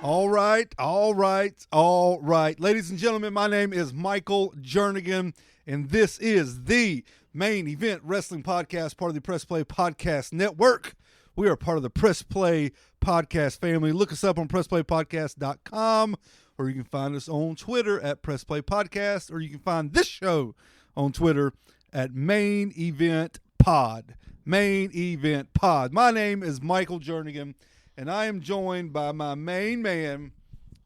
All right. Ladies and gentlemen, my name is Michael Jernigan, and this is the Main Event Wrestling Podcast, part of the Press Play Podcast Network. We are part of the Press Play Podcast family. Look us up on PressPlayPodcast.com, or you can find us on Twitter at Press Play Podcast, or you can find this show on Twitter at Main Event Pod. Main Event Pod. My name is Michael Jernigan, and I am joined by my main man,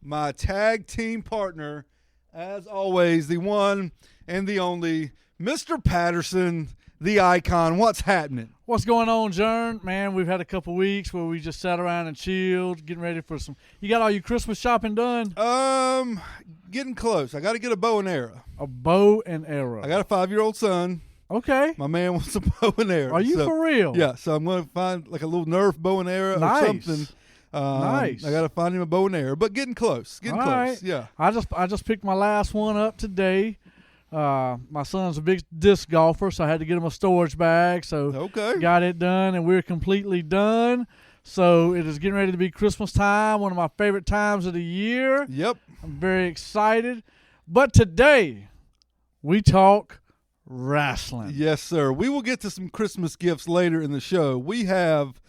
my tag team partner, as always, the one and the only, Mr. Patterson, the icon. What's happening? What's going on, Jern? Man, we've had a couple weeks where we just sat around and chilled, getting ready for some. You got all your Christmas shopping done? Getting close. I got to get a bow and arrow. A bow and arrow. I got a 5-year-old son. Okay. My man wants a bow and arrow. Are you for real? Yeah, so I'm going to find like a little Nerf bow and arrow or something. Nice. I got to find him a bow and arrow, but getting close. All right. Yeah. I just picked my last one up today. My son's a big disc golfer, so I had to get him a storage bag. So got it done, and we're completely done. So it is getting ready to be Christmas time, one of my favorite times of the year. Yep. I'm very excited. But today, we talk wrestling. Yes, sir. We will get to some Christmas gifts later in the show. We have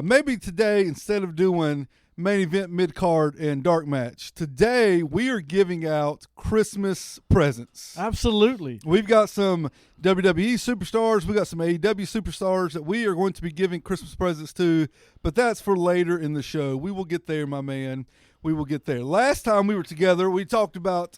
maybe today, instead of doing main event, mid-card, and dark match, today we are giving out Christmas presents. Absolutely. We've got some WWE superstars. We got some AEW superstars that we are going to be giving Christmas presents to, but that's for later in the show. We will get there, my man. We will get there. Last time we were together, we talked about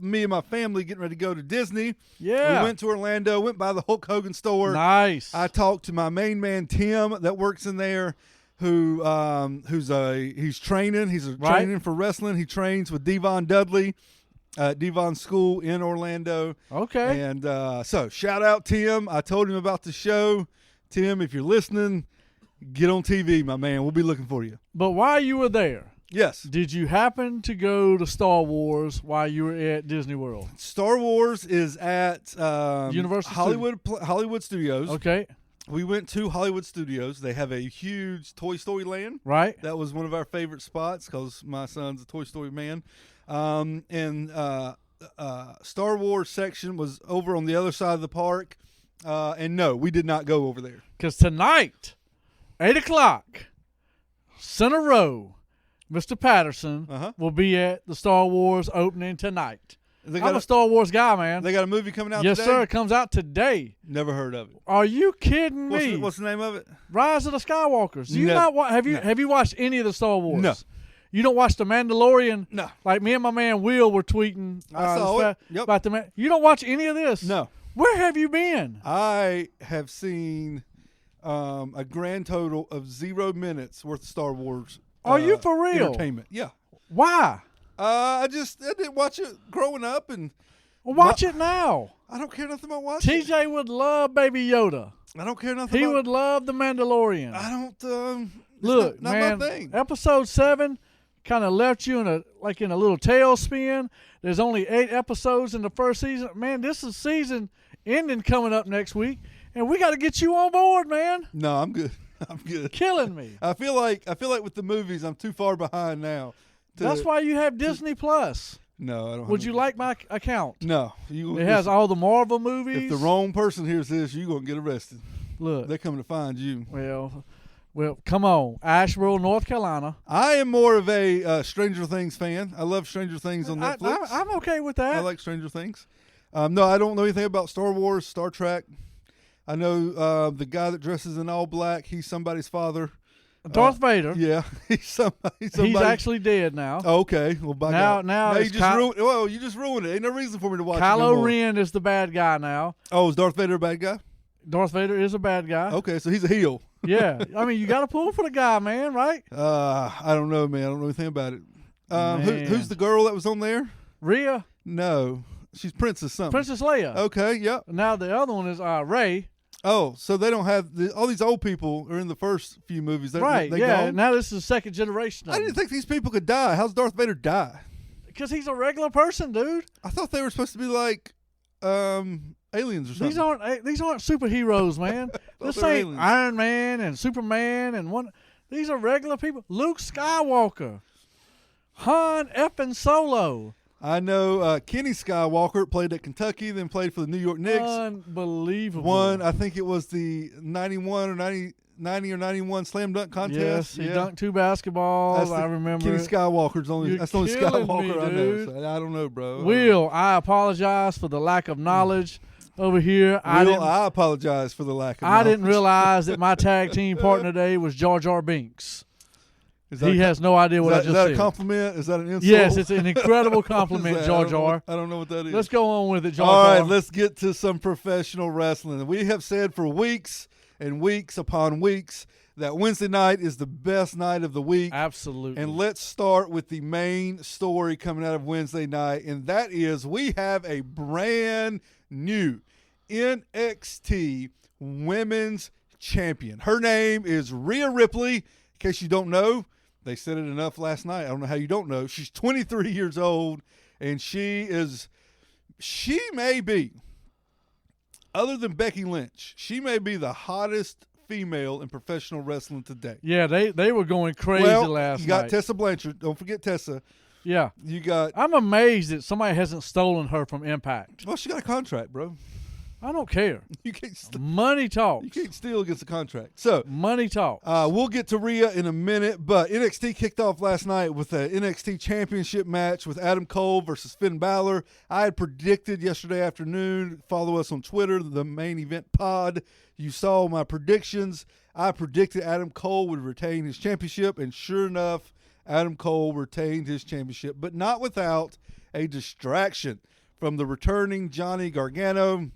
me and my family getting ready to go to Disney. Yeah. We went to Orlando, went by the Hulk Hogan store. Nice. I talked to my main man, Tim, that works in there, he's training. He's training for wrestling. He trains with Devon Dudley at Devon School in Orlando. Okay. And so shout out Tim. I told him about the show. Tim, if you're listening, get on TV, my man. We'll be looking for you. But while you were there, yes, did you happen to go to Star Wars while you were at Disney World? Star Wars is at Universal Hollywood Studios. Okay. We went to Hollywood Studios. They have a huge Toy Story land. Right. That was one of our favorite spots because my son's a Toy Story man. And Star Wars section was over on the other side of the park. And no, we did not go over there. Because tonight, 8 o'clock, center row, Mr. Patterson will be at the Star Wars opening tonight. I'm a Star Wars guy, man. They got a movie coming out today? Yes, today? sir. It comes out today. Never heard of it. Are you kidding me? What's the name of it? Rise of the Skywalkers. Do you have you watched any of the Star Wars? No. You don't watch The Mandalorian? No. Like me and my man Will were tweeting I saw it. Yep. about you don't watch any of this? No. Where have you been? I have seen a grand total of 0 minutes worth of Star Wars. Are you for real? Entertainment. Yeah. Why? I didn't watch it growing up, and watch it now. I don't care nothing about watching it. TJ would love Baby Yoda. I don't care nothing. He would love The Mandalorian. I don't. Look, not man. my thing. Episode 7 kind of left you in a little tailspin. There's only 8 episodes in the first season. Man, this is season ending coming up next week, and we got to get you on board, man. No, I'm good. I'm good. Killing me. I feel like with the movies, I'm too far behind now. That's why you have Disney Plus. No, I don't. Would you like my account? No. It has all the Marvel movies. If the wrong person hears this, you're going to get arrested. Look. They're coming to find you. Well, come on. Asheville, North Carolina. I am more of a Stranger Things fan. I love Stranger Things on Netflix. I'm okay with that. I like Stranger Things. No, I don't know anything about Star Wars, Star Trek. I know the guy that dresses in all black, he's somebody's father. Darth Vader. Yeah, he's somebody. He's actually dead now. Oh, okay. Well, by God. Now you just ruined it. Ain't no reason for me to watch it Kylo Ren is the bad guy now. Oh, is Darth Vader a bad guy? Darth Vader is a bad guy. Okay, so he's a heel. Yeah. I mean, you got to pull for the guy, man, right? I don't know, man. I don't know anything about it. Who's the girl that was on there? Rhea? No. She's Princess something. Princess Leia. Okay, yep. Now the other one is Rey. Oh, so they don't have all these old people are in the first few movies. They yeah. Gone? Now this is the second generation. I didn't think these people could die. How's Darth Vader die? Because he's a regular person, dude. I thought they were supposed to be like aliens or something. These aren't superheroes, man. This ain't aliens. Iron Man and Superman and one. These are regular people. Luke Skywalker. Han effing Solo. I know Kenny Skywalker played at Kentucky, then played for the New York Knicks. Unbelievable. Won, I think it was the 91 or 90 or 91 slam dunk contest. Yes, he dunked 2 basketballs. I remember. Kenny Skywalker's only. That's the only Skywalker me, I know. So I don't know, bro. Will, I apologize for the lack of knowledge over here. I apologize for the lack of knowledge. I didn't realize that my tag team partner today was Jar Jar Binks. He has no idea what I just said. Is that a compliment? Is that an insult? Yes, it's an incredible compliment, Jar Jar. I don't know what that is. Let's go on with it, Jar All Jar. right, let's get to some professional wrestling. We have said for weeks and weeks upon weeks that Wednesday night is the best night of the week. Absolutely. And let's start with the main story coming out of Wednesday night, and that is we have a brand new NXT Women's Champion. Her name is Rhea Ripley. In case you don't know, they said it enough last night. I don't know how you don't know. She's 23 years old, and she may be, other than Becky Lynch, she may be the hottest female in professional wrestling today. Yeah, they were going crazy last night. You got Tessa Blanchard. Don't forget Tessa. Yeah. I'm amazed that somebody hasn't stolen her from Impact. Well, she got a contract, bro. I don't care. You can't money talks. You can't steal against a contract. So money talks. We'll get to Rhea in a minute, but NXT kicked off last night with an NXT Championship match with Adam Cole versus Finn Balor. I had predicted yesterday afternoon. Follow us on Twitter, the Main Event Pod. You saw my predictions. I predicted Adam Cole would retain his championship, and sure enough, Adam Cole retained his championship, but not without a distraction from the returning Johnny Gargano.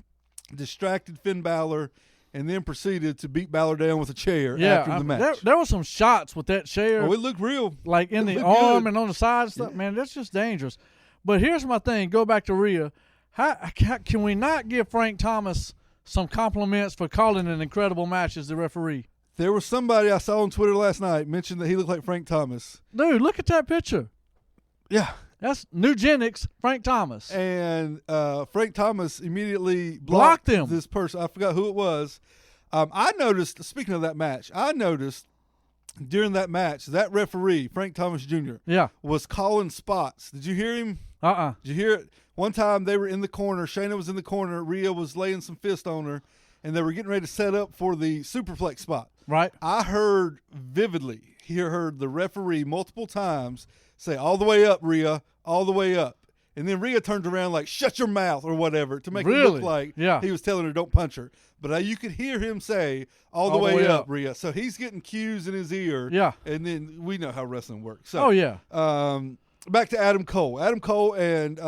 Distracted Finn Balor, and then proceeded to beat Balor down with a chair after the match. There were some shots with that chair. Oh, it looked real. Like in the arm and on the side and stuff. Yeah. Man, that's just dangerous. But here's my thing. Go back to Rhea. How can we not give Frank Thomas some compliments for calling an incredible match as the referee? There was somebody I saw on Twitter last night mentioned that he looked like Frank Thomas. Dude, look at that picture. Yeah. That's Nugenics, Frank Thomas. And Frank Thomas immediately blocked him. This person. I forgot who it was. I noticed, speaking of that match, during that match, that referee, Frank Thomas Jr., was calling spots. Did you hear him? Did you hear it? One time they were in the corner. Shayna was in the corner. Rhea was laying some fist on her, and they were getting ready to set up for the superplex spot. Right. I heard vividly, heard the referee multiple times say, "All the way up, Rhea, all the way up." And then Rhea turned around like, "Shut your mouth," or whatever, to make it look like he was telling her, "Don't punch her." But you could hear him say, all the way up, Rhea. So he's getting cues in his ear. Yeah. And then we know how wrestling works. So, back to Adam Cole. Adam Cole and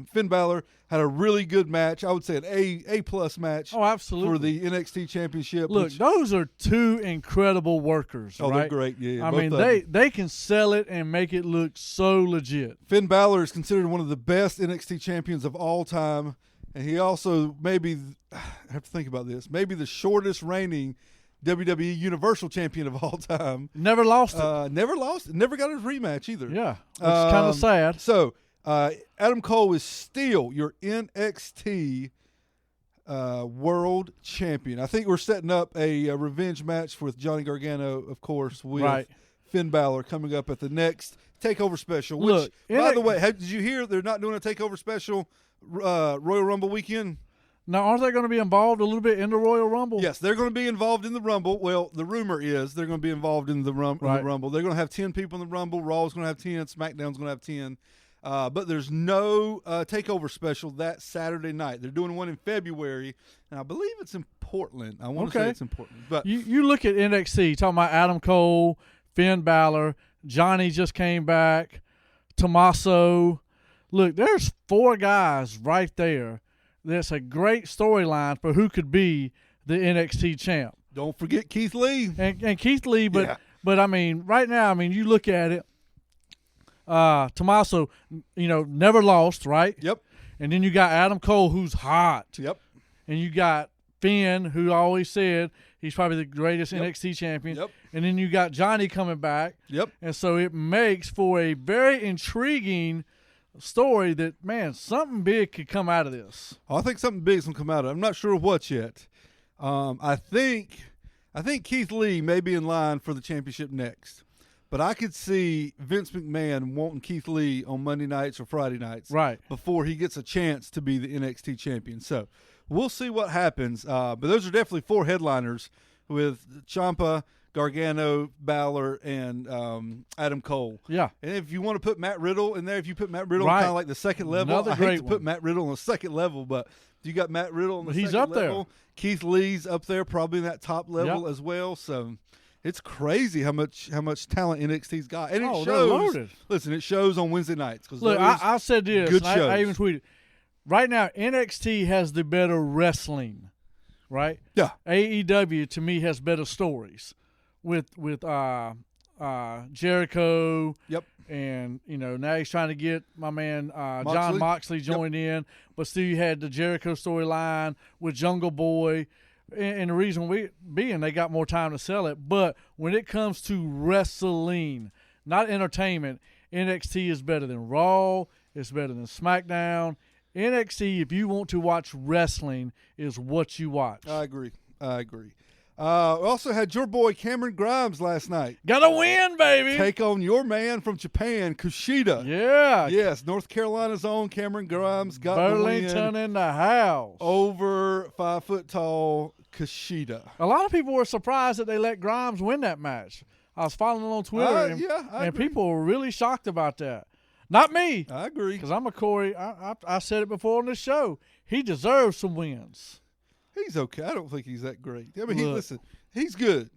Finn Balor had a really good match. I would say an A+ match. Oh, absolutely. For the NXT Championship. Look, those are two incredible workers. Oh, right? They're great. Yeah. I mean, they can sell it and make it look so legit. Finn Balor is considered one of the best NXT champions of all time, and he also I have to think about this, maybe the shortest reigning WWE Universal Champion of all time. Never lost it. Never lost it. Never got his rematch either. Yeah, it's kind of sad. So Adam Cole is still your NXT World Champion. I think we're setting up a revenge match with Johnny Gargano, of course, with Finn Balor coming up at the next TakeOver special. Which, by the way, did you hear they're not doing a TakeOver special Royal Rumble weekend? Now, aren't they going to be involved a little bit in the Royal Rumble? Yes, they're going to be involved in the Rumble. Well, the rumor is they're going to be involved in the Rumble. They're going to have 10 people in the Rumble. Raw's going to have 10. SmackDown's going to have 10. But there's no TakeOver special that Saturday night. They're doing one in February, and I believe it's in Portland. I want to say it's in Portland. But you look at NXT, talking about Adam Cole, Finn Balor, Johnny just came back, Tommaso. Look, there's 4 guys right there. That's a great storyline for who could be the NXT champ. Don't forget Keith Lee. And Keith Lee, but I mean, right now, I mean, you look at it, Tommaso, never lost, right? Yep. And then you got Adam Cole, who's hot. Yep. And you got Finn, who always said he's probably the greatest NXT champion. Yep. And then you got Johnny coming back. Yep. And so it makes for a very intriguing story that, man, something big could come out of this. I think something big is going to come out of it. I'm not sure what yet. I think Keith Lee may be in line for the championship next. But I could see Vince McMahon wanting Keith Lee on Monday nights or Friday nights before he gets a chance to be the NXT champion. So we'll see what happens. But those are definitely 4 headliners with Ciampa, Gargano, Balor, and Adam Cole. Yeah. And if you want to put Matt Riddle in there, if you put Matt Riddle kind of like the second level, I hate to put Matt Riddle on the second level, but you got Matt Riddle on the second level. He's up there. Keith Lee's up there, probably in that top level as well. So it's crazy how much talent NXT's got, and it shows. Listen, it shows on Wednesday nights. Look, I said this. Good shows. I even tweeted. Right now, NXT has the better wrestling, right? Yeah. AEW to me has better stories with Jericho. Yep. And now he's trying to get my man John Moxley joined in, but still you had the Jericho storyline with Jungle Boy. And the reason they got more time to sell it. But when it comes to wrestling, not entertainment, NXT is better than Raw. It's better than SmackDown. NXT, if you want to watch wrestling, is what you watch. I agree. We also had your boy Cameron Grimes last night. Got a win, baby. Take on your man from Japan, Kushida. Yeah. Yes, North Carolina's own Cameron Grimes got the win. Burlington in the house. Over 5 foot tall Kushida. A lot of people were surprised that they let Grimes win that match. I was following on Twitter, and people were really shocked about that. Not me. I agree. Because I'm a Corey. I said it before on the show. He deserves some wins. He's okay. I don't think he's that great. I mean, listen, he's good.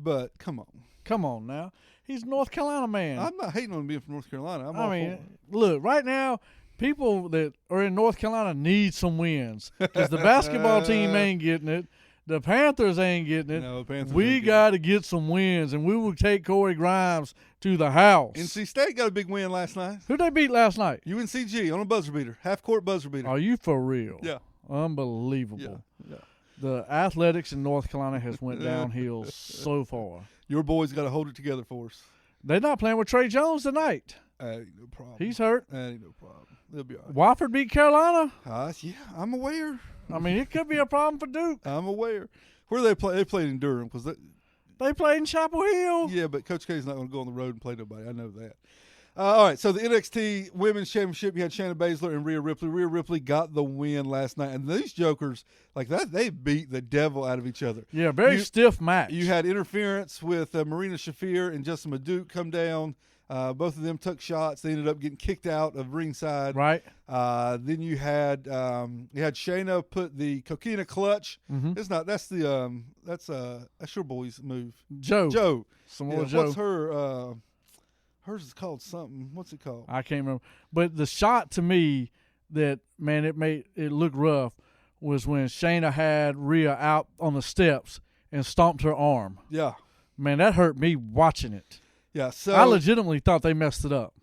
But come on. Come on now. He's a North Carolina man. I'm not hating on him being from North Carolina. Look, right now, people that are in North Carolina need some wins. Because the basketball team ain't getting it. The Panthers ain't getting it. No, Panthers we got to get some wins, and we will take Corey Grimes to the house. NC State got a big win last night. Who'd they beat last night? UNCG on a buzzer beater, half-court buzzer beater. Are you for real? Yeah. Unbelievable. Yeah. The athletics in North Carolina has went downhill so far. Your boys got to hold it together for us. They're not playing with Trey Jones tonight. Ain't no problem. He's hurt. Ain't no problem. They'll be all right. Wofford beat Carolina. Yeah, I'm aware. I mean, it could be a problem for Duke. I'm aware. Where do they play? They played in Durham because they played in Chapel Hill. Yeah, but Coach K's not going to go on the road and play nobody. I know that. All right, so the NXT Women's Championship, you had Shayna Baszler and Rhea Ripley. Rhea Ripley got the win last night, and these jokers, like that, they beat the devil out of each other. Yeah, very stiff match. You had interference with Marina Shafir and Justin Maduke come down. Both of them took shots. They ended up getting kicked out of ringside. Right. Then you had Shayna put the coquina clutch. Mm-hmm. It's not. That's the that's your boy's move. Joe. Samoa Joe. What's her? Hers is called something. What's it called? I can't remember. But the shot to me that, man, it made it look rough was when Shayna had Rhea out on the steps and stomped her arm. Yeah. Man, that hurt me watching it. Yeah. So I legitimately thought they messed it up.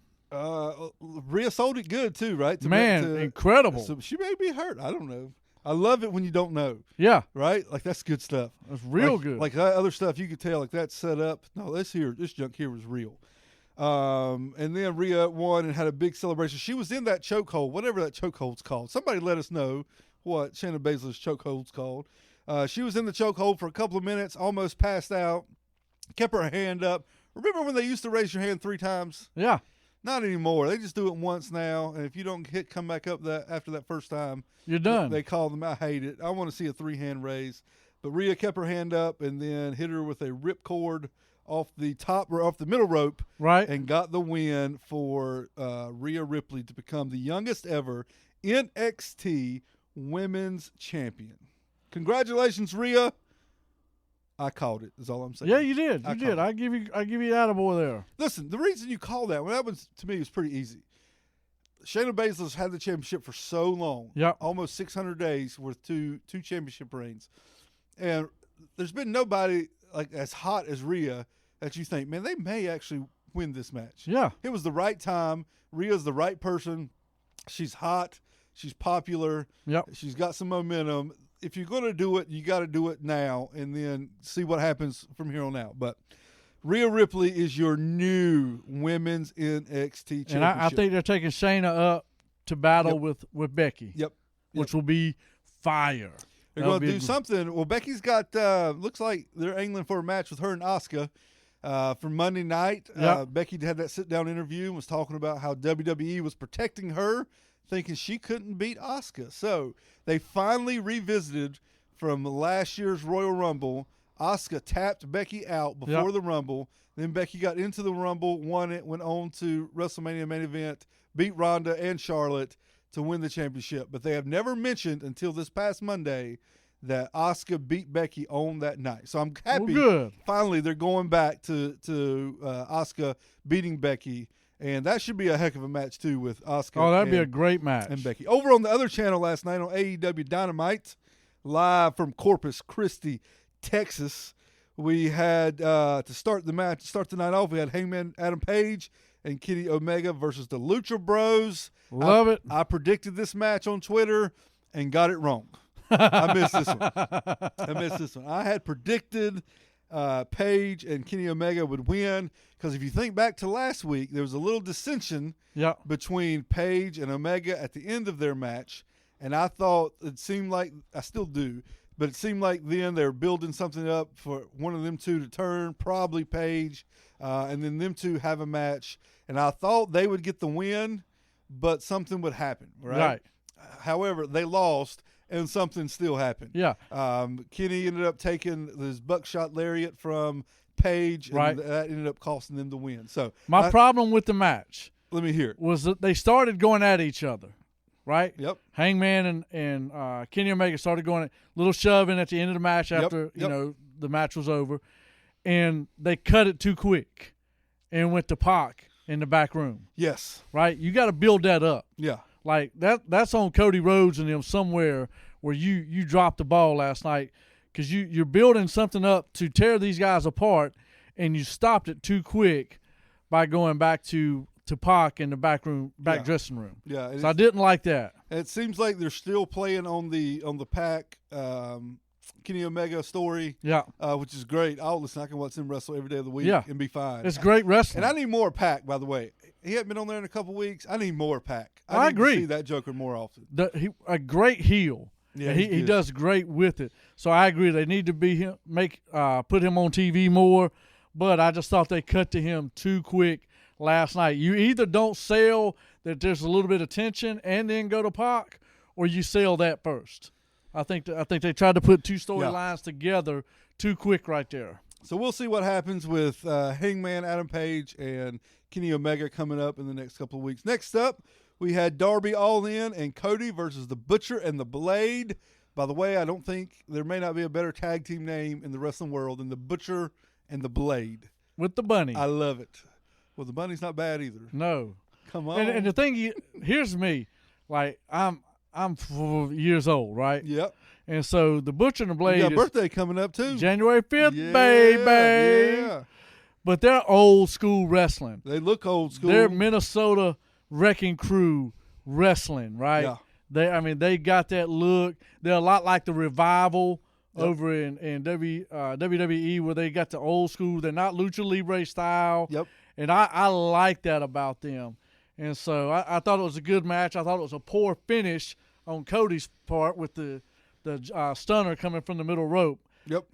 Rhea sold it good too, right? Incredible. So she may be hurt. I don't know. I love it when you don't know. Yeah. Right? Like, that's good stuff. That's real good. Like that other stuff, you could tell, like, that's set up. No, this junk here was real. And then Rhea won and had a big celebration. She was in that chokehold, whatever that chokehold's called. Somebody let us know what Shayna Baszler's chokehold's called. She was in the chokehold for a couple of minutes, almost passed out, kept her hand up. Remember when they used to raise your hand 3 times? Yeah. Not anymore. They just do it once now, and if you don't come back up after that first time, you're done. They call them. I hate it. I want to see a 3-hand raise. But Rhea kept her hand up and then hit her with a ripcord off the top or off the middle rope, right, and got the win for Rhea Ripley to become the youngest ever NXT Women's Champion. Congratulations, Rhea. I called it. Is all I'm saying. Yeah, you did. You did. I give you attaboy there. Listen, the reason you called that, that was, to me, was pretty easy. Shayna Baszler's had the championship for so long. Yeah, almost 600 days with two championship reigns, and there's been nobody like as hot as Rhea that you think, man, they may actually win this match. Yeah, it was the right time. Rhea's the right person. She's hot. She's popular. Yep. She's got some momentum. If you're going to do it, you got to do it now and then see what happens from here on out. But Rhea Ripley is your new women's NXT championship. And I think they're taking Shayna up to battle with Becky. Yep. Which will be fire. They're going to do something. Well, Becky's got looks like they're angling for a match with her and Asuka. For Monday night, Becky had that sit-down interview and was talking about how WWE was protecting her, thinking she couldn't beat Asuka. So they finally revisited from last year's Royal Rumble. Asuka tapped Becky out before the Rumble. Then Becky got into the Rumble, won it, went on to WrestleMania main event, beat Ronda and Charlotte to win the championship. But they have never mentioned until this past Monday that Asuka beat Becky on that night. So I'm happy. Good. Finally, they're going back to Asuka beating Becky. And that should be a heck of a match, too, with Asuka. Oh, that'd be a great match. And Becky. Over on the other channel last night on AEW Dynamite, live from Corpus Christi, Texas, we had to start the night off, we had Hangman Adam Page and Kenny Omega versus the Lucha Bros. Love it. I predicted this match on Twitter and got it wrong. I missed this one. I had predicted Page and Kenny Omega would win because if you think back to last week, there was a little dissension between Page and Omega at the end of their match, and I thought it seemed like, I still do, but it seemed like then they were building something up for one of them two to turn, probably Page, and then them two have a match, and I thought they would get the win, but something would happen, right? However, they lost, and something still happened. Yeah. Kenny ended up taking his buckshot lariat from Page, and that ended up costing them the win. So my problem with the match, let me hear it, was that they started going at each other, right? Yep. Hangman and Kenny Omega started going a little shoving at the end of the match after the match was over, and they cut it too quick and went to Pac in the back room. Yes. Right? You got to build that up. Yeah. Like that's on Cody Rhodes and them somewhere where you dropped the ball last night because you're building something up to tear these guys apart, and you stopped it too quick by going back to Pac in the back dressing room. Yeah. So I didn't like that. It seems like they're still playing on the Pac Kenny Omega story. Yeah. Which is great. I can watch him wrestle every day of the week and be fine. It's great wrestling. And I need more Pac, by the way. He hadn't been on there in a couple weeks. I need more Pac. I agree. To see that Joker more often. A great heel. Yeah, he does great with it. So I agree. They need to put him on TV more. But I just thought they cut to him too quick last night. You either don't sell that there's a little bit of tension and then go to Pac, or you sell that first. I think they tried to put two storylines together too quick right there. So we'll see what happens with Hangman Adam Page and Kenny Omega coming up in the next couple of weeks. Next up, we had Darby Allin and Cody versus the Butcher and the Blade. By the way, I don't think there may not be a better tag team name in the wrestling world than the Butcher and the Blade. With the bunny. I love it. Well, the bunny's not bad either. No. Come on. And the thing, here's me. Like, I'm 4 years old, right? Yep. And so the Butcher and the Blade you got a birthday coming up, too. January 5th, baby. Yeah. But they're old school wrestling. They look old school. They're Minnesota Wrecking Crew wrestling, right? Yeah. They got that look. They're a lot like the Revival over in WWE, where they got the old school. They're not Lucha Libre style. Yep. And I like that about them. And so I thought it was a good match. I thought it was a poor finish on Cody's part with the stunner coming from the middle rope. Yep.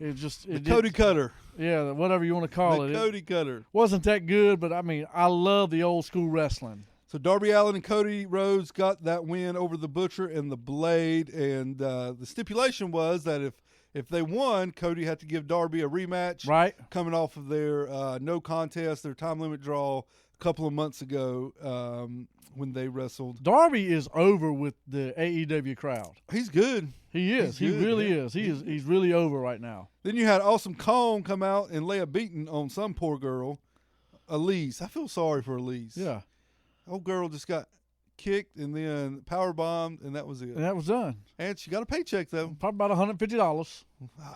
Cody Cutter. Yeah, whatever you want to call it. Cody Cutter. Wasn't that good, but I love the old school wrestling. So Darby Allin and Cody Rhodes got that win over the Butcher and the Blade, and the stipulation was that if they won, Cody had to give Darby a rematch. Right. Coming off of their no contest, their time limit draw a couple of months ago when they wrestled. Darby is over with the AEW crowd. He's good. He is. He really is. He's really over right now. Then you had Awesome Kong come out and lay a beating on some poor girl, Elise. I feel sorry for Elise. Yeah. Old girl just got kicked and then power bombed, and that was it. And that was done. And she got a paycheck, though. Probably about $150.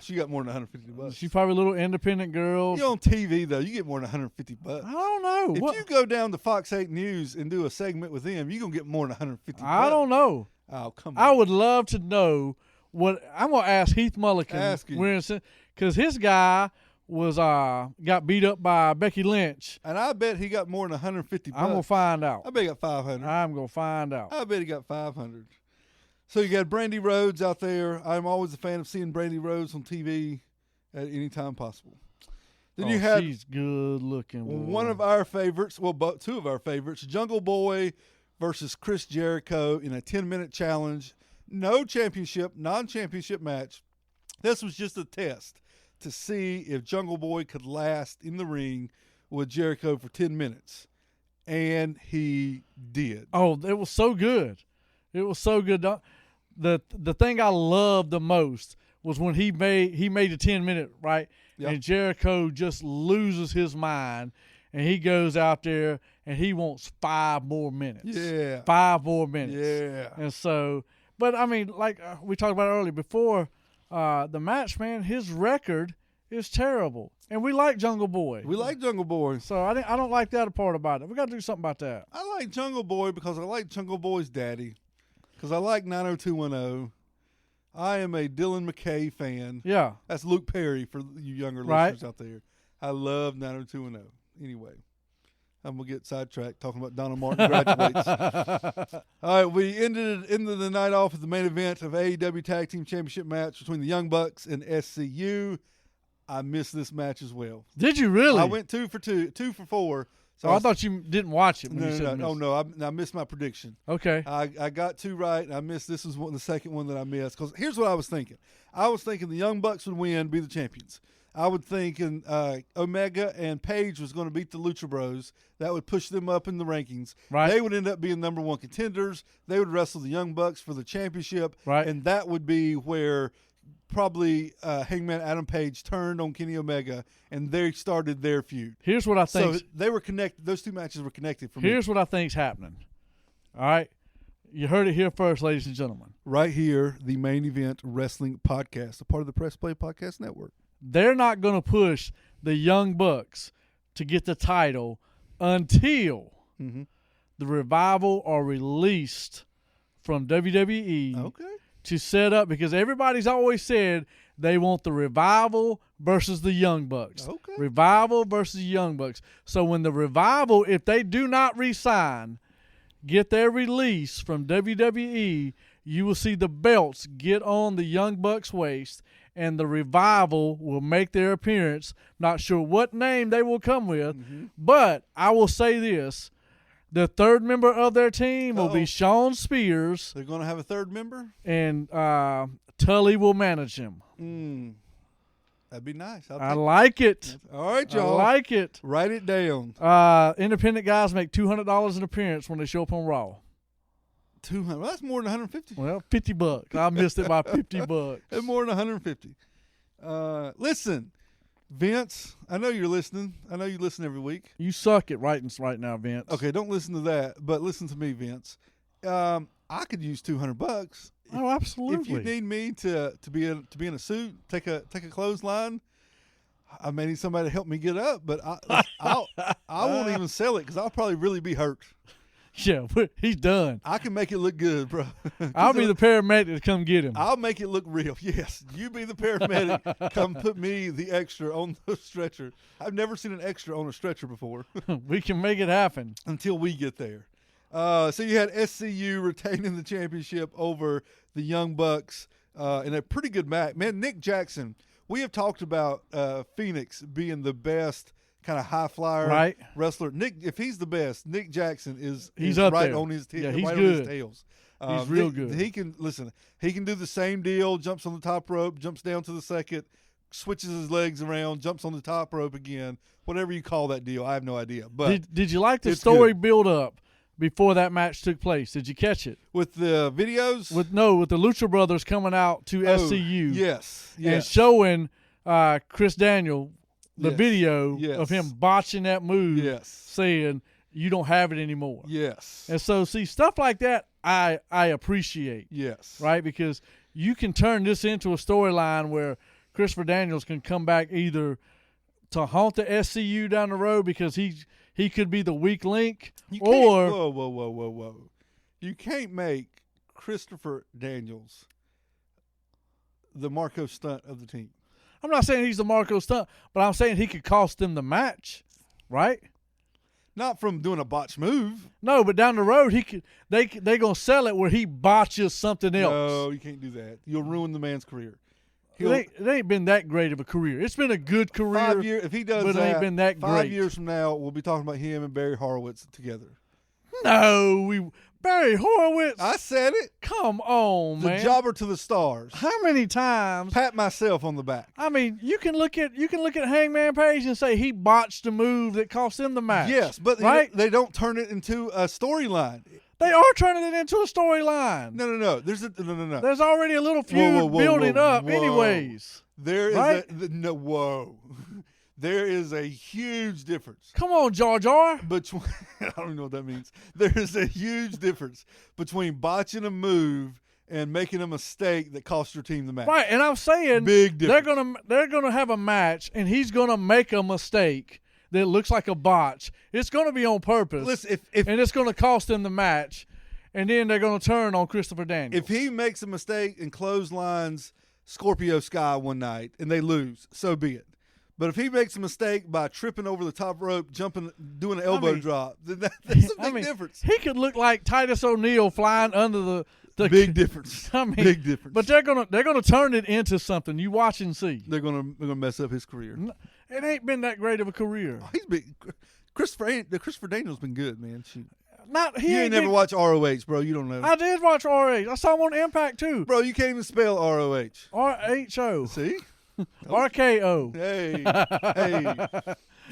She got more than $150. She's probably a little independent girl. You're on TV, though. You get more than $150. I don't know. If you go down to Fox 8 News and do a segment with them, you're going to get more than $150. I don't know. Oh, come on. I would love to know what – I'm going to ask Heath Mulliken. Ask him. Because his guy – got beat up by Becky Lynch. And I bet he got more than $150. I'm going to find out. I bet he got $500. I'm going to find out. I bet he got $500. So you got Brandy Rhodes out there. I'm always a fan of seeing Brandy Rhodes on TV at any time possible. Then you had she's good looking. One of our favorites, two of our favorites, Jungle Boy versus Chris Jericho in a 10-minute challenge. No championship, non-championship match. This was just a test to see if Jungle Boy could last in the ring with Jericho for 10 minutes. And he did. Oh, it was so good. It was so good. The thing I loved the most was when he made the 10-minute, right? Yep. And Jericho just loses his mind, and he goes out there and he wants 5 more minutes. Yeah. 5 more minutes. Yeah. And so, but I mean, like we talked about earlier, before the match, man, his record is terrible. And we like Jungle Boy. We like Jungle Boy. So I don't like that part about it. We got to do something about that. I like Jungle Boy because I like Jungle Boy's daddy. Because I like 90210. I am a Dylan McKay fan. Yeah. That's Luke Perry for you younger listeners out there. I love 90210. Anyway, I'm going to get sidetracked talking about Donna Martin graduates. All right, we ended the night off with the main event of AEW Tag Team Championship match between the Young Bucks and SCU. I missed this match as well. Did you really? I went 2 for 4. So I thought you didn't watch it. I missed my prediction. Okay. I got 2 right, and I missed. This was the second one that I missed. Because here's what I was thinking. I was thinking the Young Bucks would win, be the champions. I would think Omega and Paige was going to beat the Lucha Bros. That would push them up in the rankings. Right. They would end up being number 1 contenders. They would wrestle the Young Bucks for the championship. Right. And that would be where probably Hangman Adam Page turned on Kenny Omega, and they started their feud. Here's what I think. So they were connected. Those 2 matches were connected for me. Here's what I think's happening. All right. You heard it here first, ladies and gentlemen. Right here, the Main Event Wrestling Podcast, a part of the Press Play Podcast Network. They're not going to push the Young Bucks to get the title until the Revival are released from WWE. Okay. To set up, because everybody's always said they want the Revival versus the Young Bucks. Okay. Revival versus the Young Bucks. So when the Revival, if they do not re-sign, get their release from WWE, you will see the belts get on the Young Bucks' waist, and the Revival will make their appearance. Not sure what name they will come with, but I will say this. The third member of their team will be Shawn Spears. They're going to have a third member? And Tully will manage him. That'd be nice. I like it. All right, y'all. I like it. Write it down. Independent guys make $200 an appearance when they show up on Raw. $200. Well, that's more than $150. Well, $50. I missed it by $50. That's more than $150. Listen. Vince, I know you're listening. I know you listen every week. You suck at writing right now, Vince. Okay, don't listen to that, but listen to me, Vince. I could use $200. Oh, absolutely. If you need me to be in a suit, take a clothesline, I may need somebody to help me get up. But I won't even sell it because I'll probably really be hurt. Yeah, he's done. I can make it look good, bro. I'll be the paramedic to come get him. I'll make it look real. Yes, you be the paramedic. Come put me, the extra, on the stretcher. I've never seen an extra on a stretcher before. We can make it happen. Until we get there. So you had SCU retaining the championship over the Young Bucks in a pretty good match. Man, Nick Jackson, we have talked about Phoenix being the best kind of high flyer wrestler. Nick, if he's the best, Nick Jackson is up right there. On his he's right good. on his tails. He's real good. He can do the same deal, jumps on the top rope, jumps down to the second, switches his legs around, jumps on the top rope again. Whatever you call that deal, I have no idea. But did you like the story build up before that match took place? Did you catch it? With the videos? With the Lucha Brothers coming out to SCU. Yes. And showing Chris Daniel the video of him botching that move, saying you don't have it anymore. Yes. And so, see, stuff like that I appreciate. Yes. Right? Because you can turn this into a storyline where Christopher Daniels can come back either to haunt the SCU down the road because he could be the weak link, or whoa. You can't make Christopher Daniels the Marco Stunt of the team. I'm not saying he's the Marco Stunt, but I'm saying he could cost them the match, right? Not from doing a botch move. No, but down the road they gonna sell it where he botches something else. No, you can't do that. You'll ruin the man's career. It ain't been that great of a career. It's been a good career. 5 years, if he does but that, it ain't been that great. 5 years from now, we'll be talking about him and Barry Horowitz together. No, Barry Horowitz. I said it. Come on, man. The jobber to the stars. How many times? Pat myself on the back. I mean, you can look at Hangman Page and say he botched a move that cost him the match. Yes, but right? they don't turn it into a storyline. They are turning it into a storyline. No. No. No. There's already a little feud building up, anyways. There is right? Whoa. There is a huge difference. Come on, Jar Jar. Between I don't even know what that means. There is a huge difference between botching a move and making a mistake that costs your team the match. Right, and I'm saying big difference. They're gonna have a match, and he's gonna make a mistake that looks like a botch. It's gonna be on purpose. Listen, and it's gonna cost him the match, and then they're gonna turn on Christopher Daniels. If he makes a mistake and clotheslines Scorpio Sky one night and they lose, so be it. But if he makes a mistake by tripping over the top rope, jumping, doing an elbow drop, then that's a big difference. He could look like Titus O'Neil flying under the big difference. Big difference. But they're gonna turn it into something. You watch and see. They're gonna mess up his career. It ain't been that great of a career. Oh, he's been Christopher Daniels been good, man. Shoot. You ain't never watched ROH, bro. You don't know. I did watch ROH. I saw him on Impact too. Bro, you can't even spell ROH. RHO. See? RKO. Hey.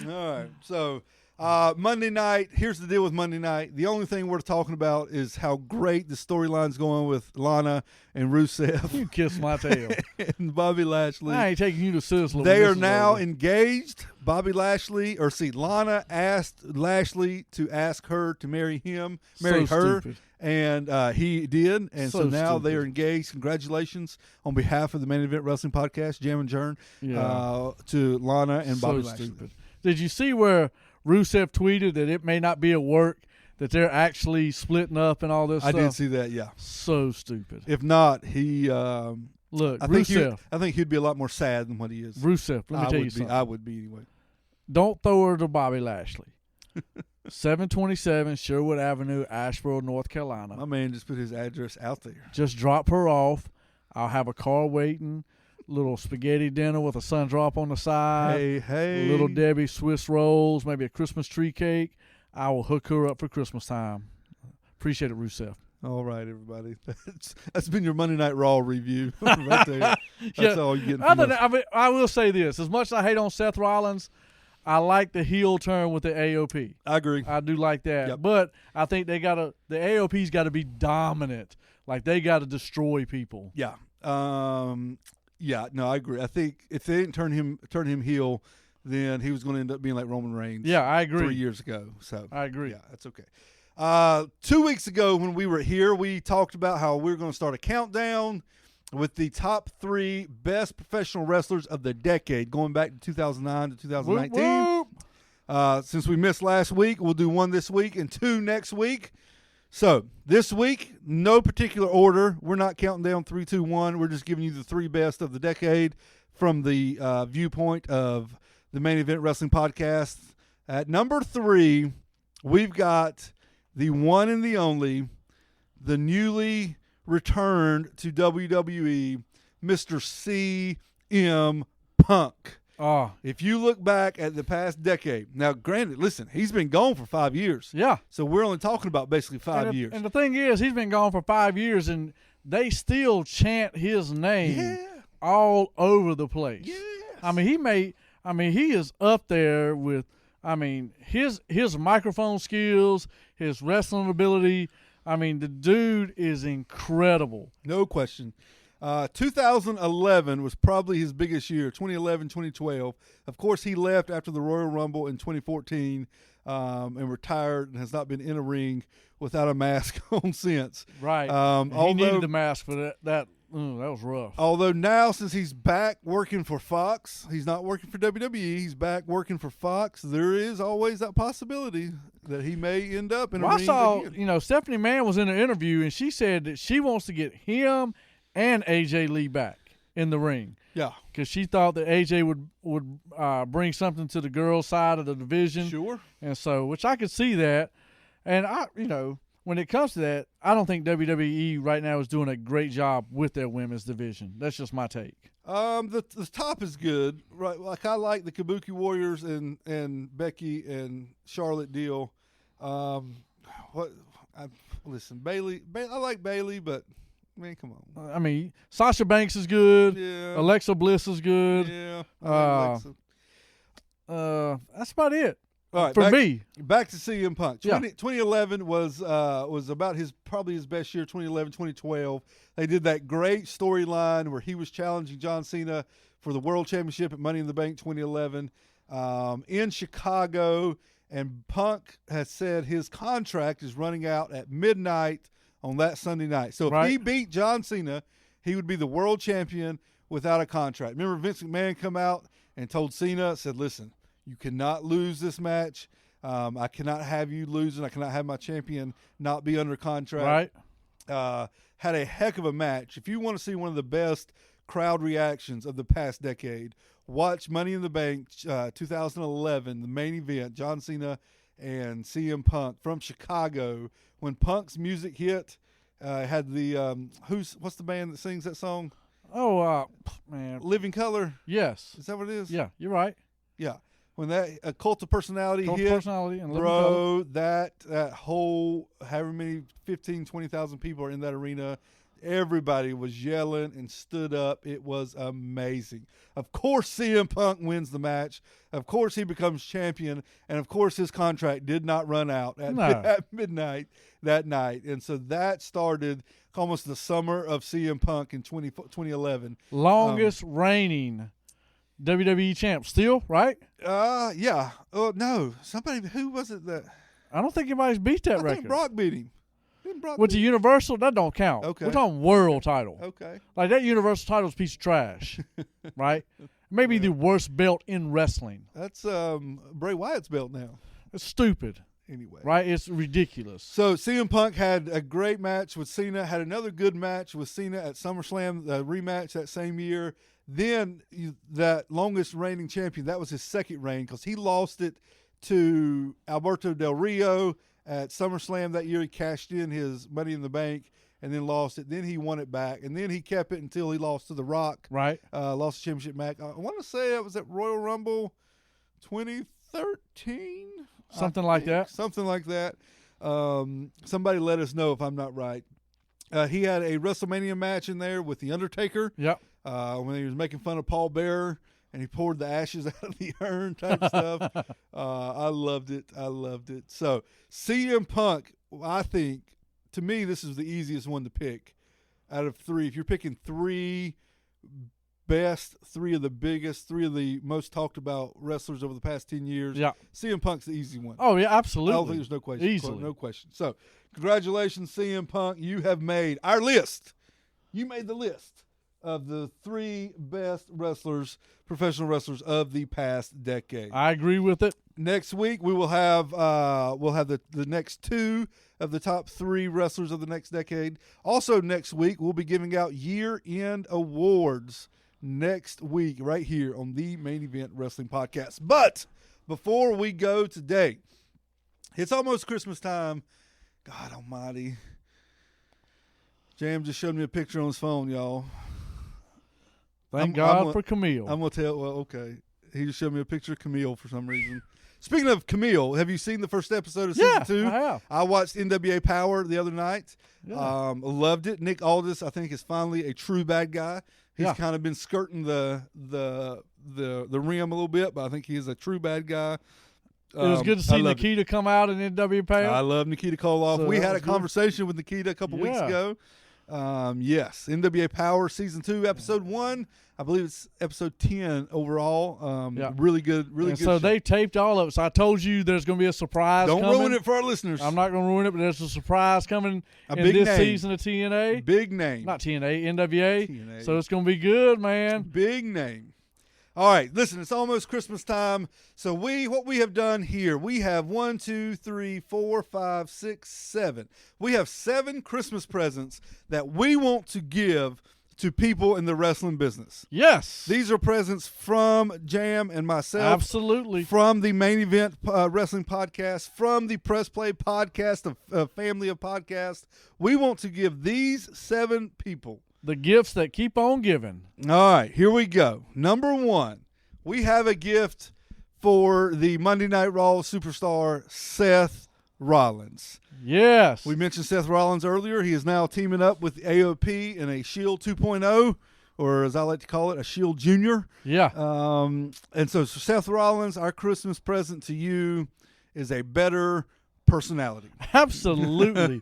All right. So Monday night, here's the deal with Monday night. The only thing we're talking about is how great the storyline's going with Lana and Rusev. You kiss my tail. And Bobby Lashley. I ain't taking you to Sizzler. They are now engaged. Lana asked Lashley to ask her to marry her. Stupid. And he did, and so now stupid. they are engaged. Congratulations on behalf of the Main Event Wrestling Podcast, Jam and Jern, to Lana and Bobby Lashley. Stupid. Did you see where Rusev tweeted that it may not be a work, that they're actually splitting up and all this stuff? I did see that, yeah. So stupid. If not, he look, Rusev. I think he'd be a lot more sad than what he is. Rusev, let me tell you something. I would be anyway. Don't throw her to Bobby Lashley. 727 Sherwood Avenue, Asheboro, North Carolina. My man just put his address out there. Just drop her off. I'll have a car waiting. Little spaghetti dinner with a sun drop on the side. Hey. Little Debbie Swiss rolls, maybe a Christmas tree cake. I will hook her up for Christmas time. Appreciate it, Rusev. All right, everybody. That's been your Monday Night Raw review right there. That's all you're getting from us. I will say this. As much as I hate on Seth Rollins, I like the heel turn with the AOP. I agree. I do like that. Yep. But I think the AOP's got to be dominant. Like, they got to destroy people. Yeah. Yeah, no, I agree. I think if they didn't turn him heel, then he was going to end up being like Roman Reigns. Yeah, I agree. 3 years ago. So I agree. Yeah, that's okay. 2 weeks ago when we were here, we talked about how we were going to start a countdown with the top 3 best professional wrestlers of the decade, going back to 2009 to 2019. Whoop, whoop. Since we missed last week, we'll do 1 this week and 2 next week. So this week, no particular order. We're not counting down 3, 2, 1. We're just giving you the 3 best of the decade from the viewpoint of the Main Event Wrestling Podcast. At number 3, we've got the one and the only, the newly returned to WWE, Mr. CM Punk. Oh. If you look back at the past decade, now granted, listen, he's been gone for 5 years. Yeah. So we're only talking about basically 5 years. And the thing is, he's been gone for 5 years, and they still chant his name all over the place. Yes. He is up there with, his microphone skills, his wrestling ability. The dude is incredible. No question. 2011 was probably his biggest year, 2011, 2012. Of course, he left after the Royal Rumble in 2014 and retired and has not been in a ring without a mask on since. Right. He needed the mask for that. That was rough. Although now, since he's back working for Fox, he's not working for WWE, he's back working for Fox, there is always that possibility that he may end up in a ring I saw, again. Stephanie Mann was in an interview, and she said that she wants to get him and AJ Lee back in the ring. Yeah. Because she thought that AJ would bring something to the girls' side of the division. Sure. And so, which I could see that. And, when it comes to that, I don't think WWE right now is doing a great job with their women's division. That's just my take. The top is good, right? Like I like the Kabuki Warriors and Becky and Charlotte deal. Listen, Bailey. I like Bailey, but man, come on. I mean, Sasha Banks is good. Yeah. Alexa Bliss is good. Yeah. I like Alexa. That's about it. All right, for me. Back to CM Punk. 2011 was about probably his best year. 2011, 2012. They did that great storyline where he was challenging John Cena for the World Championship at Money in the Bank 2011 in Chicago. And Punk has said his contract is running out at midnight on that Sunday night. So if he beat John Cena, he would be the world champion without a contract. Remember Vince McMahon come out and told Cena, said, listen, you cannot lose this match. I cannot have you losing. I cannot have my champion not be under contract. Right. Had a heck of a match. If you want to see one of the best crowd reactions of the past decade, watch Money in the Bank 2011, the main event, John Cena and CM Punk from Chicago. When Punk's music hit, had the what's the band that sings that song? Oh, man. Living Color? Yes. Is that what it is? Yeah, you're right. Yeah. When that Cult of Personality hit, and bro, that whole however many 15, 20,000 people are in that arena, everybody was yelling and stood up. It was amazing. Of course, CM Punk wins the match. Of course, he becomes champion. And, of course, his contract did not run out at midnight that night. And so that started almost the summer of CM Punk in 2011. Longest reigning WWE champ still, right? Yeah. No. Somebody, who was it that? I don't think anybody's beat that record. I think Brock beat him. With the Universal, that don't count. Okay. We're talking world title. Okay. Like that Universal title is a piece of trash, right? Maybe the worst belt in wrestling. That's Bray Wyatt's belt now. It's stupid. Anyway. Right? It's ridiculous. So CM Punk had a great match with Cena, had another good match with Cena at SummerSlam, the rematch that same year. Then that longest reigning champion, that was his second reign because he lost it to Alberto Del Rio at SummerSlam that year. He cashed in his Money in the Bank and then lost it. Then he won it back, and then he kept it until he lost to The Rock. Right. Lost the championship match. I want to say it was at Royal Rumble 2013? Something like that. Something like that. Somebody let us know if I'm not right. He had a WrestleMania match in there with The Undertaker. Yep. When he was making fun of Paul Bearer and he poured the ashes out of the urn type stuff. I loved it. So CM Punk, I think, to me, this is the easiest one to pick out of three. If you're picking three of the biggest, three of the most talked about wrestlers over the past 10 years, CM Punk's the easy one. Oh, yeah, absolutely. I don't think there's no question. Easily. No question. So congratulations, CM Punk. You have made our list. You made the list of the three best wrestlers, professional wrestlers of the past decade. I agree with it. Next week we will have the next two of the top three wrestlers of the next decade. Also next week we'll be giving out year-end awards next week right here on the Main Event Wrestling Podcast. But before we go today, it's almost Christmas time. God almighty. Jam just showed me a picture on his phone, y'all. Thank God for Camille. I'm going to tell, okay. He just showed me a picture of Camille for some reason. Speaking of Camille, have you seen the first episode of season 2? Yeah, I have. I watched NWA Power the other night. Yeah. Loved it. Nick Aldis, I think, is finally a true bad guy. He's kind of been skirting the rim a little bit, but I think he is a true bad guy. It was good to see Nikita come out in NWA Power. I love Nikita Koloff. So we had a conversation with Nikita a couple weeks ago. Yes, NWA Power Season 2, Episode 1. I believe it's Episode 10 overall. Really good, good so show. they taped all of it. So I told you there's going to be a surprise Don't coming. ruin it for our listeners. I'm not going to ruin it, but there's a surprise coming in big this name. season of TNA. Big name. Not TNA, NWA. TNA. So it's going to be good, man. Big name. All right, listen, it's almost Christmas time. So what we have done here, we have 1, 2, 3, 4, 5, 6, 7. We have 7 Christmas presents that we want to give to people in the wrestling business. Yes. These are presents from Jam and myself. Absolutely. From the Main Event Wrestling Podcast, from the Press Play Podcast, a family of podcasts. We want to give these 7 people the gifts that keep on giving. All right, here we go. Number 1, we have a gift for the Monday Night Raw superstar, Seth Rollins. Yes. We mentioned Seth Rollins earlier. He is now teaming up with AOP in a Shield 2.0, or as I like to call it, a Shield Junior. Yeah. And so Seth Rollins, our Christmas present to you is a better personality. Absolutely.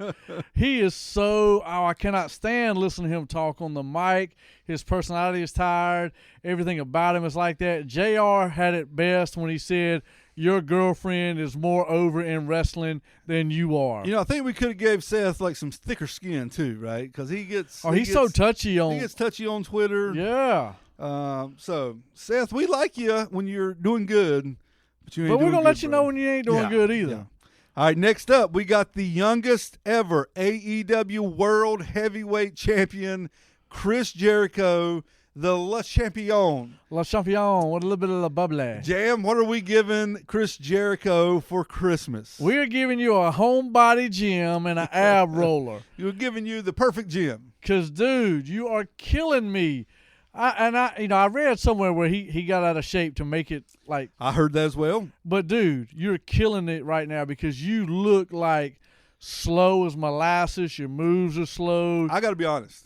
He is so, I cannot stand listening to him talk on the mic. His personality is tired. Everything about him is like that. JR had it best when he said, your girlfriend is more over in wrestling than you are. I think we could have gave Seth like some thicker skin too, right? Because he gets. He's so touchy on. He gets touchy on Twitter. Yeah. So Seth, we like you when you're doing good, but you ain't. But we're gonna let you bro. know when you ain't doing good either. Yeah. All right. Next up, we got the youngest ever AEW World Heavyweight Champion, Chris Jericho. The Le Champion. Le Champion with a little bit of the bubbly. Jam, what are we giving Chris Jericho for Christmas? We're giving you a homebody gym and an ab roller. We're giving you the perfect gym. Because, dude, you are killing me. I read somewhere where he got out of shape to make it like. I heard that as well. But, dude, you're killing it right now because you look like slow as molasses. Your moves are slow. I got to be honest.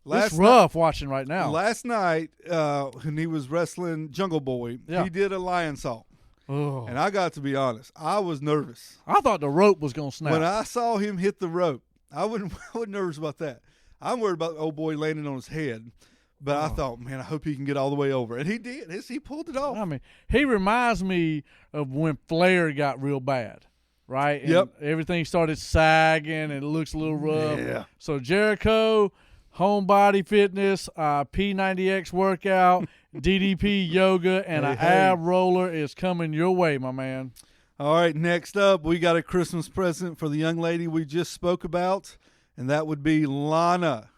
It's rough watching right now. Last night, when he was wrestling Jungle Boy, he did a lion salt. Oh. And I got to be honest, I was nervous. I thought the rope was going to snap. When I saw him hit the rope, I wasn't nervous about that. I'm worried about the old boy landing on his head. But I thought, man, I hope he can get all the way over. And he did. He pulled it off. I mean, he reminds me of when Flair got real bad, right? And everything started sagging and it looks a little rough. Yeah. So Jericho, homebody fitness, P90X workout, DDP yoga, and an ab roller is coming your way, my man. All right, next up, we got a Christmas present for the young lady we just spoke about, and that would be Lana.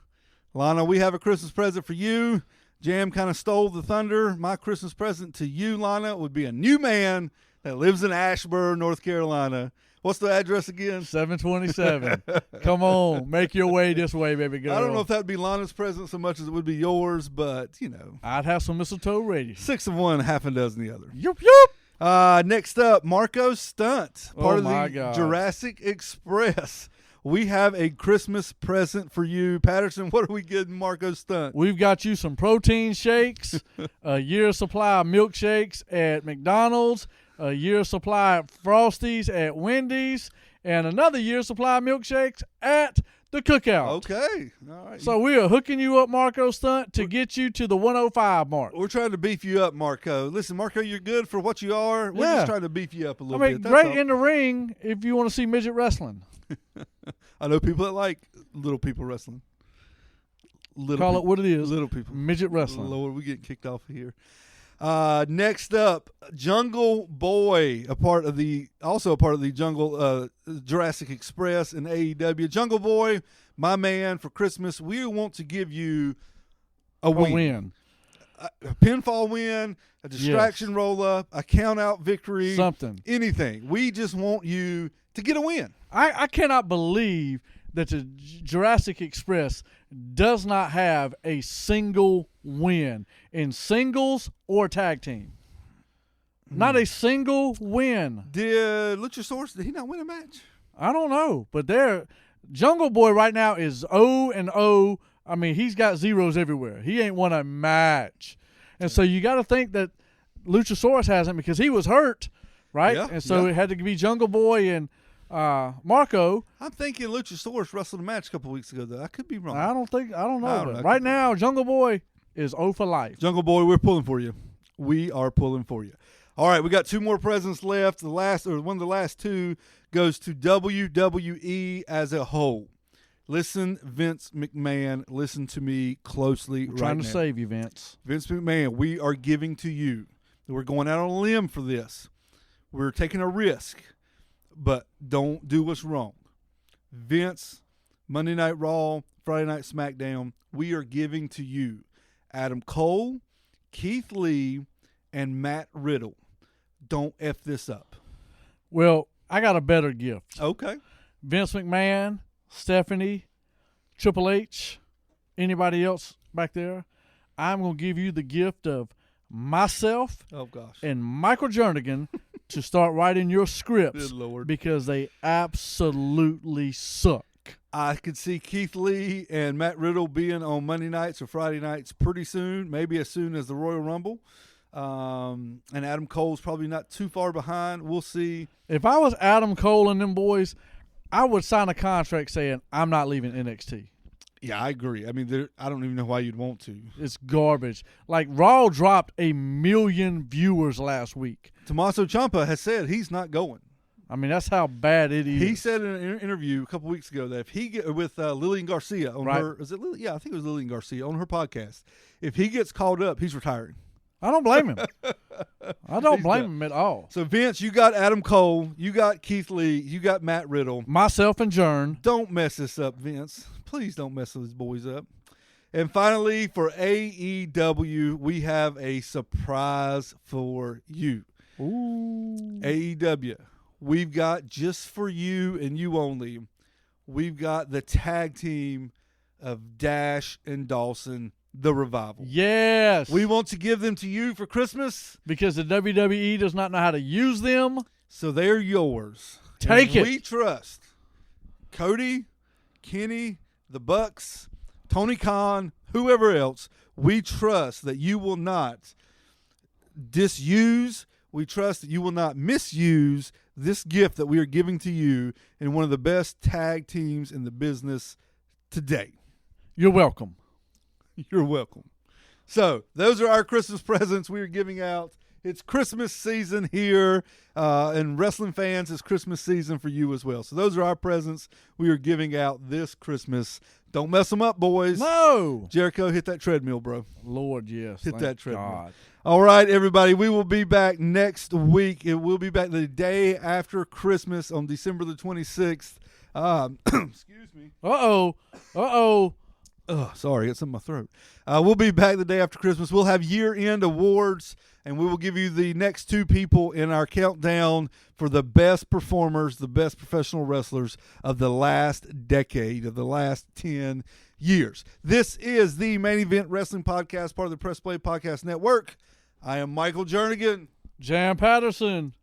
Lana, we have a Christmas present for you. Jam kind of stole the thunder. My Christmas present to you, Lana, would be a new man that lives in Ashburn, North Carolina. What's the address again? 727. Come on. Make your way this way, baby girl. I don't know if that would be Lana's present so much as it would be yours, but, I'd have some mistletoe ready. 6 of one, half a dozen the other. Yup. Next up, Marco Stunt, part of the gosh. Jurassic Express. We have a Christmas present for you. Patterson, what are we getting Marco Stunt? We've got you some protein shakes, a year's supply of milkshakes at McDonald's, a year's supply of Frosties at Wendy's, and another year's supply of milkshakes at the Cookout. Okay. All right. So we are hooking you up, Marco Stunt, to get you to the 105 mark. We're trying to beef you up, Marco. Listen, Marco, you're good for what you are. We're just trying to beef you up a little bit. That's great all. in the ring if you want to see midget wrestling. I know people that like little people wrestling. Call it what it is. Little people. Midget wrestling. Lord, we get kicked off of here. Next up, Jungle Boy, also a part of the Jungle Jurassic Express and AEW. Jungle Boy, my man, for Christmas, we want to give you a win. A pinfall win, a distraction roll up, a count out victory, something, anything. We just want you to get a win. I cannot believe that the Jurassic Express does not have a single win in singles or tag team. Not a single win. Did Luchasaurus, did he not win a match? I don't know, but Jungle Boy right now is 0-0. I mean, he's got zeros everywhere. He ain't won a match. And so you got to think that Luchasaurus hasn't because he was hurt, right? Yeah, and so it had to be Jungle Boy and Marco. I'm thinking Luchasaurus wrestled a match a couple weeks ago, though. I could be wrong. I don't know. Right now, Jungle Boy is 0 for life. Jungle Boy, we're pulling for you. We are pulling for you. All right, we got 2 more presents left. One of the last 2 goes to WWE as a whole. Listen, Vince McMahon, listen to me closely right now. Trying to save you, Vince. Vince McMahon, we are giving to you. We're going out on a limb for this. We're taking a risk, but don't do what's wrong. Vince, Monday Night Raw, Friday Night SmackDown, we are giving to you Adam Cole, Keith Lee, and Matt Riddle. Don't F this up. Well, I got a better gift. Okay. Vince McMahon, Stephanie, Triple H, anybody else back there, I'm going to give you the gift of myself and Michael Jernigan to start writing your scripts. Good Lord. Because they absolutely suck. I could see Keith Lee and Matt Riddle being on Monday nights or Friday nights pretty soon, maybe as soon as the Royal Rumble. And Adam Cole's probably not too far behind. We'll see. If I was Adam Cole and them boys, I would sign a contract saying I'm not leaving NXT. Yeah, I agree. I mean, I don't even know why you'd want to. It's garbage. Like, Raw dropped 1 million viewers last week. Tommaso Ciampa has said he's not going. I mean, that's how bad it is. He said in an interview a couple weeks ago that if he get with Lillian Garcia on her, is it? Yeah, I think it was Lillian Garcia on her podcast. If he gets called up, he's retiring. I don't blame him. I don't blame him at all. So, Vince, you got Adam Cole, you got Keith Lee, you got Matt Riddle. Myself and Jern. Don't mess this up, Vince. Please don't mess these boys up. And finally, for AEW, we have a surprise for you. Ooh. AEW, we've got just for you and you only, we've got the tag team of Dash and Dawson, The Revival. Yes. We want to give them to you for Christmas. Because the WWE does not know how to use them. So they're yours. Take it. We trust Cody, Kenny, the Bucks, Tony Khan, whoever else. We trust that you will not disuse. We trust that you will not misuse this gift that we are giving to you in one of the best tag teams in the business today. You're welcome. You're welcome. So those are our Christmas presents we are giving out. It's Christmas season here, and wrestling fans, it's Christmas season for you as well. So those are our presents we are giving out this Christmas. Don't mess them up, boys. No. Jericho, hit that treadmill, bro. Lord, yes. Hit that treadmill. God. All right, everybody. We will be back next week. It will be back the day after Christmas on December the 26th. Excuse me. Uh-oh. Oh, sorry, it's in my throat. We'll be back the day after Christmas. We'll have year-end awards, and we will give you the next 2 people in our countdown for the best performers, the best professional wrestlers of the last decade, of the last 10 years. This is the Main Event Wrestling Podcast, part of the Press Play Podcast Network. I am Michael Jernigan. Jan Patterson.